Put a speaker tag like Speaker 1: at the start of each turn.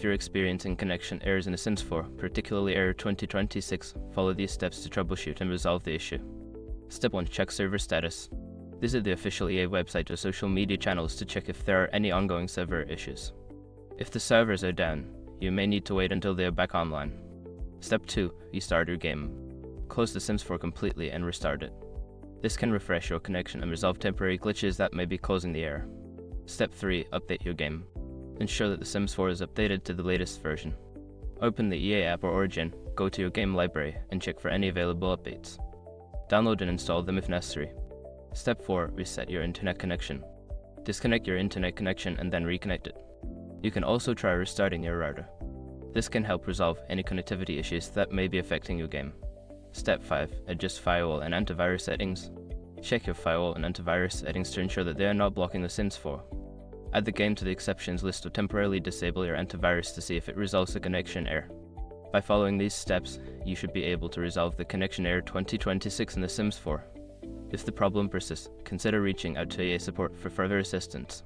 Speaker 1: you're experiencing connection errors in The Sims 4, particularly error 2026, follow these steps to troubleshoot and resolve the issue. Step 1. Check server status. Visit the official EA website or social media channels to check if there are any ongoing server issues. If the servers are down, you may need to wait until they are back online. Step 2. Restart your game. Close The Sims 4 completely and restart it. This can refresh your connection and resolve temporary glitches that may be causing the error. Step 3. Update your game. Ensure that The Sims 4 is updated to the latest version. Open the EA app or Origin, go to your game library, and check for any available updates. Download and install them if necessary. Step 4. Reset your internet connection. Disconnect your internet connection and then reconnect it. You can also try restarting your router. This can help resolve any connectivity issues that may be affecting your game. Step 5. Adjust firewall and antivirus settings. Check your firewall and antivirus settings to ensure that they are not blocking The Sims 4. Add the game to the exceptions list or temporarily disable your antivirus to see if it resolves a connection error. By following these steps, you should be able to resolve the connection error 2026 in The Sims 4. If the problem persists, consider reaching out to EA support for further assistance.